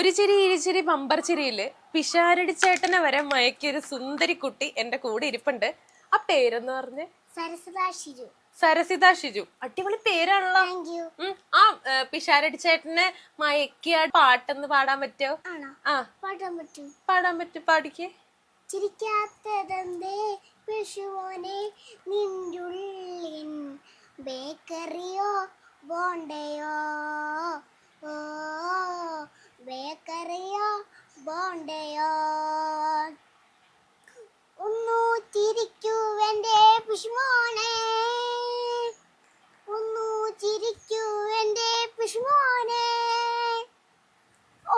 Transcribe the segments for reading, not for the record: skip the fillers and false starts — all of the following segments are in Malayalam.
ഒരു ചിരി ഇരുചിരി ബമ്പർ ചിരിയില് പിഷാരടി ചേട്ടനെ വരെ മയക്കിയൊരു സുന്ദരി കുട്ടി എന്റെ കൂടെ ഇരിപ്പുണ്ട്. ആ പേരെന്ന് പറഞ്ഞ് സരസിത ഷിജു. അടിപൊളി പേരാണല്ലോ. ആ പിഷാരടി ചേട്ടനെ മയക്കിയ പാട്ടെന്ന് പാടാൻ പറ്റോ? ആ പാടാൻ പറ്റും. പാടിക്കേ. ചിരിക്കാത്തതെന്തേ വിഷുവോനെ നിന്നുള്ളിൻ ബേക്കറിയോ ബോണ്ടയോ ഓ ബേക്കറിയോ ബോണ്ടയോ ഒന്നു ചിരിക്കൂ എൻ്റെ പുഷ്മോനെ ഒന്നു ചിരിക്കൂ എൻ്റെ പുഷ്മോനെ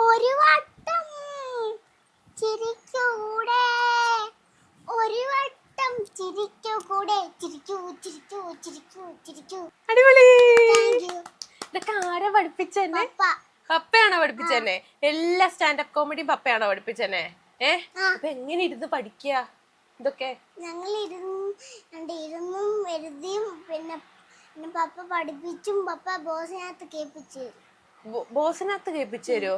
ഒരു വട്ടം ചിരിക്കൂടെ ഒരു വട്ടം ചിരിക്കൂടെ ചിരിക്കൂ ചിരിക്കൂ ചിരിക്കൂ ചിരിക്കൂ. അടിപൊളി. Thank you. ഇതൊക്കെ ആരാ പഠിപ്പിച്ചെന്നെ? പപ്പ. പപ്പയാണോ പഠിപ്പിച്ചെന്നെ? എല്ലാ സ്റ്റാൻഡപ്പ് കോമഡിയും പപ്പയാണോ പഠിപ്പിച്ചെന്നെ? അപ്പൊ എങ്ങനെ ഇരുന്ന് പഠിക്കുക ഇതൊക്കെ? ഞങ്ങൾ ഇരുന്നും എഴുതിയും പിന്നെ പപ്പ പഠിപ്പിച്ചും പപ്പ ബോസിനകത്ത് കേൾപ്പിച്ചു. ബോസിനകത്ത് കേൾപ്പിച്ചു തരുമോ?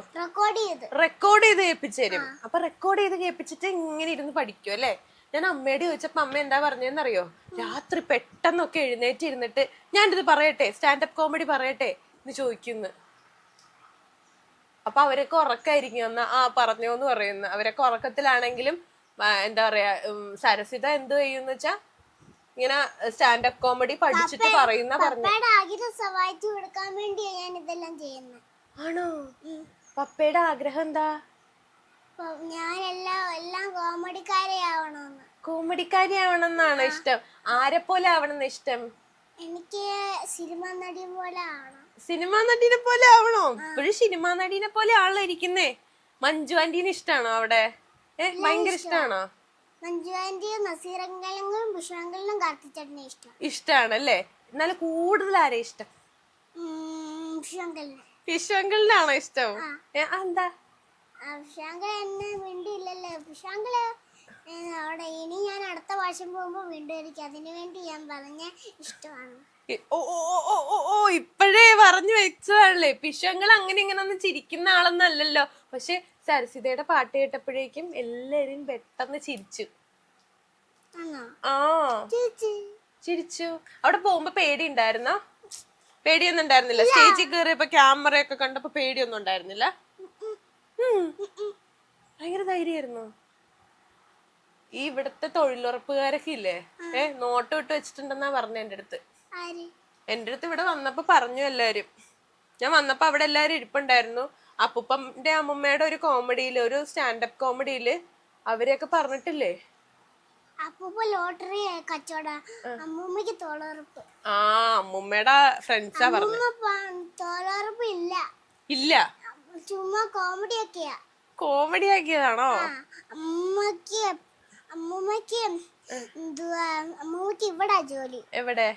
റെക്കോർഡ് ചെയ്ത് കേൾപ്പിച്ചു തരും. അപ്പൊ റെക്കോർഡ് ചെയ്ത് കേൾപ്പിച്ചിട്ട് ഇങ്ങനെ ഇരുന്ന് പഠിക്കും അല്ലേ? ഞാൻ അമ്മയോട് ചോദിച്ചപ്പോ അമ്മ എന്താ പറഞ്ഞെന്നറിയോ? രാത്രി പെട്ടെന്നൊക്കെ എഴുന്നേറ്റ് ഇരുന്നിട്ട് ഞാനിത് പറയട്ടെ, സ്റ്റാൻഡപ്പ് കോമഡി പറയട്ടെ എന്ന് ചോദിക്കുന്നു. അപ്പൊ അവരൊക്കെ ഉറക്കായിരിക്കും എന്നാ പറഞ്ഞോന്ന് പറയുന്നു. അവരൊക്കെ ഉറക്കത്തിലാണെങ്കിലും എന്താ പറയാ, സരസിത എന്ത് ചെയ്യുന്ന വെച്ചാ ഇങ്ങനെ സ്റ്റാൻഡപ്പ് കോമഡി പഠിച്ചിട്ട് പറയുന്ന പറഞ്ഞു. ആണോ? പപ്പയുടെ ആഗ്രഹം എന്താ? ഞാൻ എല്ലാം കോമഡിക്കാരിയാവണമെന്നാണ് ഇഷ്ടം. ആരെ പോലെ ആവണം ഇഷ്ടം? എനിക്ക് സിനിമാ നടി പോലെ ആവണം. സിനിമാ നടിനെ പോലെ ആവണോ? ഇപ്പോഴും സിനിമാ നടിനെ പോലെ ആണല്ലോ ഇരിക്കുന്നേ. മഞ്ജു ആന്റീനെ ഇഷ്ടാണോ അവിടെ? ഭയങ്കര ഇഷ്ടാണോ? മഞ്ജു ആന്റിയും നസീറങ്കലും പുഷ്പങ്കലിനും കാർത്തിച്ചേട്ടനെ ഇഷ്ടാണല്ലേ? എന്നാലും കൂടുതൽ ആരെ ഇഷ്ടം? പുഷ്പങ്കലിനാണോ ഇഷ്ടം? എന്താ? പുഷ്പങ്കൽ എന്നെ മിണ്ടിയില്ലല്ലോ. പുഷ്പങ്കല് അവിടെ ഇനി ഞാൻ അടുത്ത വർഷം പോകുമ്പോ വീണ്ടും അതിനു വേണ്ടി ഞാൻ പറഞ്ഞ ഇഷ്ടമാണ്. ഇപ്പോഴേ പറഞ്ഞു വെച്ചതാണല്ലേ. പിഷങ്ങൾ അങ്ങനെ ഇങ്ങനെ ഒന്നും ചിരിക്കുന്ന ആളൊന്നല്ലല്ലോ. പക്ഷെ സരസിതയുടെ പാട്ട് കേട്ടപ്പോഴേക്കും എല്ലാരും പെട്ടെന്ന് ചിരിച്ചു. ചിരിച്ചു. അവിടെ പോകുമ്പോ പേടി ഉണ്ടായിരുന്നോ? പേടിയൊന്നും ഉണ്ടായിരുന്നില്ല? സ്റ്റേജിൽ കയറിയപ്പോ ക്യാമറയൊക്കെ കണ്ടപ്പോ പേടിയൊന്നും ഉണ്ടായിരുന്നില്ല? ഭയങ്കര ധൈര്യമായിരുന്നു. ഈ ഇവിടുത്തെ തൊഴിലുറപ്പുകാരൊക്കെ ഇല്ലേ, നോട്ട് ഇട്ട് വെച്ചിട്ടുണ്ടെന്നാ പറഞ്ഞ എന്റെ അടുത്ത്. ഇവിടെ വന്നപ്പോ പറഞ്ഞു എല്ലാരും. ഞാൻ വന്നപ്പോ അവിടെ എല്ലാരും ഇരിപ്പുണ്ടായിരുന്നു. അപ്പൂപ്പന്റെ അമ്മൂമ്മയുടെ ഒരു കോമഡിയില്, ഒരു സ്റ്റാൻഡപ്പ് കോമഡിയില് അവരെയൊക്കെ പറഞ്ഞിട്ടില്ലേ, ലോട്ടറി കച്ചവടം അമ്മൂമ്മക്ക് അമ്മൂമ്മയുടെ ഫ്രണ്ട്സാ പറഞ്ഞു. ഇല്ല, ചുമ്മാ കോമഡി ആക്കിയതാണോ? അമ്മൂമ്മക്ക് ഇവിടെ ജോലി. എവിടെ?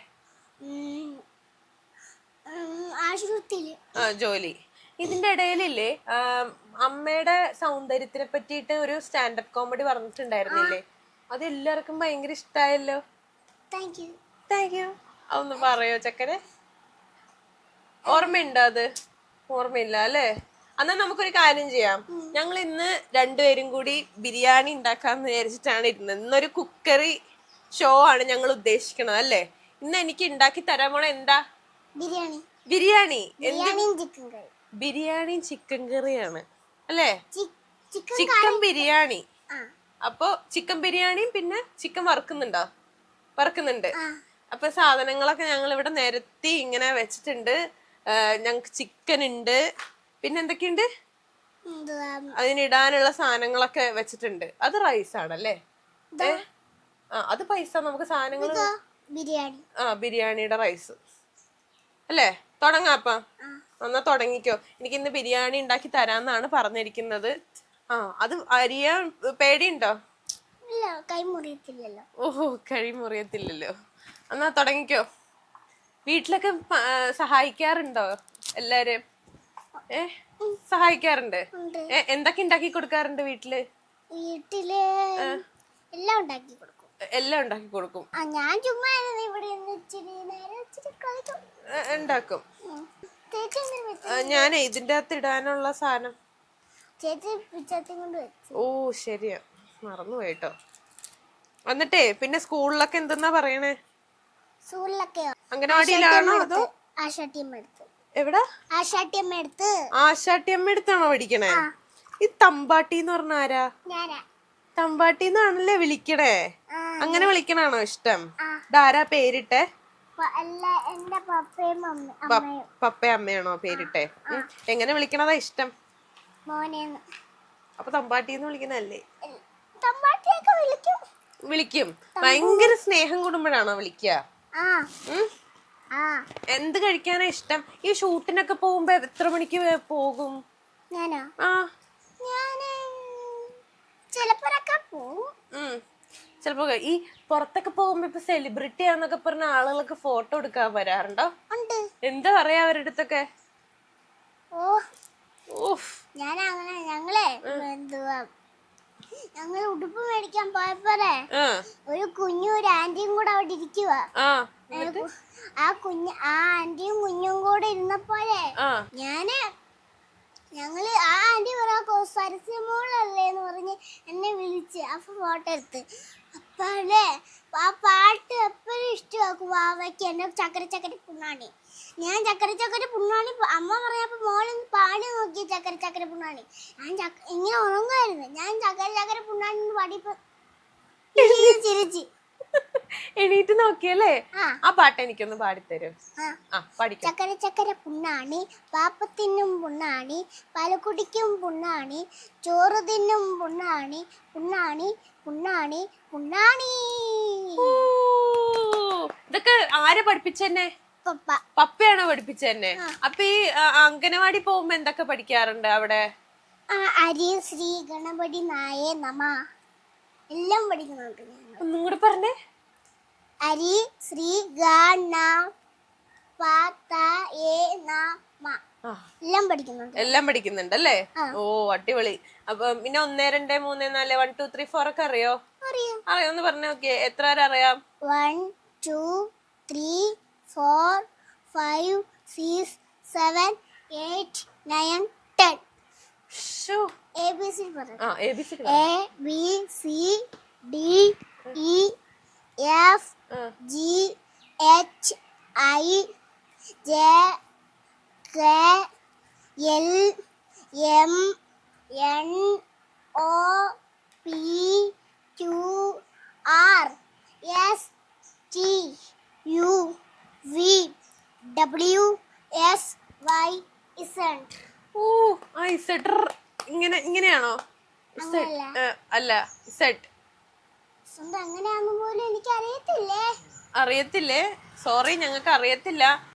ആശുപത്രിയില് ജോലി. ഇതിന്റെ ഇടയിലില്ലേ അമ്മയുടെ സൗന്ദര്യത്തിനെ പറ്റിയിട്ട് ഒരു സ്റ്റാൻഡപ്പ് കോമഡി പറഞ്ഞിട്ടുണ്ടായിരുന്നില്ലേ? അത് എല്ലാവർക്കും ഭയങ്കര ഇഷ്ടായല്ലോ. Thank you. അതൊന്ന് പറയോ ചക്കരെ? ഓർമ്മയുണ്ടോ? അത് ഓർമ്മയില്ല അല്ലേ? എന്നാ നമുക്കൊരു കാര്യം ചെയ്യാം. ഞങ്ങൾ ഇന്ന് രണ്ടുപേരും കൂടി ബിരിയാണി ഉണ്ടാക്കാന്ന് വിചാരിച്ചിട്ടാണ് ഇരുന്നത്. ഇന്നൊരു കുക്കറി ഷോ ആണ് ഞങ്ങൾ ഉദ്ദേശിക്കണത് അല്ലേ? ഇന്ന് എനിക്ക് ഉണ്ടാക്കി തരാൻ പോണ എന്താ? ബിരിയാണി. ബിരിയാണിയും ചിക്കൻ കറിയാണ് അല്ലേ? ചിക്കൻ ബിരിയാണി. അപ്പൊ ചിക്കൻ ബിരിയാണിയും പിന്നെ ചിക്കൻ വറുക്കുന്നുണ്ട്. അപ്പൊ സാധനങ്ങളൊക്കെ ഞങ്ങൾ ഇവിടെ നിരത്തി ഇങ്ങനെ വെച്ചിട്ടുണ്ട്. ഞങ്ങക്ക് ചിക്കൻ ഉണ്ട്, പിന്നെ എന്തൊക്കെയുണ്ട് അതിനിടാനുള്ള സാധനങ്ങളൊക്കെ വെച്ചിട്ടുണ്ട്. അത് റൈസ് ആണല്ലേ? അത് പൈസ നമുക്ക് സാധനങ്ങൾ. ബിരിയാണിയുടെ റൈസ് അല്ലേ? തുടങ്ങാപ്പ. എന്നാ തുടങ്ങിക്കോ. എനിക്ക് ഇന്ന് ബിരിയാണി ഉണ്ടാക്കി തരാന്നാണ് പറഞ്ഞിരിക്കുന്നത്. അത് അരിയാൻ പേടിയുണ്ടോ? കൈ മുറിയത്തില്ലല്ലോ. എന്നാ തുടങ്ങിക്കോ. വീട്ടിലൊക്കെ സഹായിക്കാറുണ്ടോ എല്ലാരും? സഹായിക്കാറുണ്ട്. എന്തൊക്കെ ഉണ്ടാക്കി കൊടുക്കാറുണ്ട് വീട്ടില്? എല്ലാം ഉണ്ടാക്കി കൊടുക്കും. ഞാൻ ചുമ്മാ ഉണ്ടാക്കും. ഞാൻ ഇതിന്റെ അകത്ത് ഇടാനുള്ള സാധനം ചേച്ചി പിച്ചത്തി കൊണ്ട് വെച്ചു. ഓ ശരിയാ, മറന്നുപോയി കേട്ടോ. എന്നിട്ടേ പിന്നെ സ്കൂളിലൊക്കെ എന്തെന്നാ പറയണേ? സ്കൂളിലൊക്കെയോ? അംഗനവാടിയിലാണോ അതോ ആശാട്ടിയമ്മ എടുത്ത്. എവിടാ? ആശാട്ടിയമ്മ എടുത്ത്. ആശാട്ടിയമ്മ എടുത്താണോ പഠിക്കണേ? ഈ തമ്പാട്ടി എന്ന് പറഞ്ഞ ആരാ? ഞാനാ. തമ്പാട്ടി എന്നാണല്ലേ വിളിക്കണേ? അങ്ങനെ വിളിക്കണാണോ ഇഷ്ടം? ഇതാരാ പേരിട്ടെ? അല്ല, എന്റെ പപ്പയും അമ്മയും. പപ്പയും അമ്മയാണോ പേരിട്ടെ? എങ്ങനെ വിളിക്കണതാ ഇഷ്ടം? മോനേന്ന്. അപ്പൊ തമ്പാട്ടിന്ന് വിളിക്കണല്ലേ? തമ്പാട്ടിയൊക്കെ വിളിക്കും. വിളിക്കും. ഭയങ്കര സ്നേഹം കൂടുമ്പോഴാണോ വിളിക്കുക? എന്ത് കഴിക്കാനാ ഇഷ്ടം? ഈ ഷൂട്ടിനൊക്കെ പോകുമ്പോ എത്ര മണിക്ക് പോകും? ഞാനോ? ഞാന് ചിലപ്പോഴൊക്കെ പോവും. ചിലപ്പോ ഈ പുറത്തൊക്കെ പോകുമ്പോ ഇപ്പൊ സെലിബ്രിറ്റി ആന്നൊക്കെ പറഞ്ഞ ആളുകളൊക്കെ ഫോട്ടോ എടുക്കാൻ വരാറുണ്ടോ? എന്താ പറയാ അവരുടെ അടുത്തൊക്കെ? ഞങ്ങള് ഉടുപ്പ് മേടിക്കാൻ പോയപ്പോഴേ ഒരു കുഞ്ഞും ഒരു ആന്റിയും കൂടെ അവിടെ ഇരിക്കുക. ആ ആന്റിയും കുഞ്ഞും കൂടെ ഇരുന്നപ്പോഴേ ഞങ്ങള് ആ ആന്റി പറയാ സരസ്യമോളല്ലേന്ന് പറഞ്ഞ് എന്നെ വിളിച്ച്. അപ്പൊ ഫോട്ടോ എടുത്ത്. അപ്പല്ലേ ആ പാട്ട് എപ്പോഴും ഇഷ്ടമാക്കും വാവയ്ക്ക്. എന്നെ ചക്കര ചക്കര പുണ്ണാണി. ഞാൻ ചക്കര ചക്കര പുണ്ണാണി അമ്മ പറയാപ്പോ മോളൊന്ന് പാടി നോക്കി ചക്കര ചക്കര പുണ്ണാണി. ഞാൻ ഇങ്ങനെ ഉറങ്ങായിരുന്നു. ഞാൻ ചക്കര ചക്കര പുണ്ണാണി പാടിപ്പോ ചിരിച്ച് എണീറ്റ് നോക്കിയല്ലേ? ആ പാട്ട് എനിക്കൊന്ന് പാടിത്തരും. ചക്കര ചക്കര പുണ്ണാണി, പാപ്പത്തിനും പുണ്ണാണി, പാലക്കുടിക്കും പുണ്ണാണി, ചോറ് തിന്നും പുണ്ണാണി, പുണ്ണാണി പുണ്ണാണി പുണ്ണാണി. ഇതൊക്കെ ആര് പഠിപ്പിച്ചെന്നെ? പപ്പയാണോ പഠിപ്പിച്ചെന്നെ? അപ്പൊ ഈ അംഗനവാടി പോകുമ്പോ എന്തൊക്കെ പഠിക്കാറുണ്ട് അവിടെ? അരി ശ്രീ ഗണപതി നായേ നമ എല്ലാം പഠിക്കുന്നുണ്ട്. ഒന്നും കൂടെ പറഞ്ഞേ. അരി ശ്രീ ഗണ എല്ലാം പഠിക്കുന്നുണ്ട്. എല്ലാം പഠിക്കുന്നുണ്ടല്ലേ? ഓ അടിപൊളി. അപ്പൊ പിന്നെ 1 2 3 4 1 2 3 4 ഒക്കെ അറിയോ? അറിയോന്ന് പറഞ്ഞേ. ഓക്കെ, എത്ര വരെ അറിയാം? 1 2 3 4 5 6 7 8 9 10. ABC പറ. A B C D E F G H I J K L M N O P Q R S T U V W X Y Z. ഇങ്ങനെയാണോ? അല്ല, സെറ്റ്. അങ്ങനെയാണെന്ന് പോലും എനിക്ക് അറിയത്തില്ലേ. അറിയത്തില്ലേ? സോറി, ഞങ്ങൾക്ക് അറിയത്തില്ല.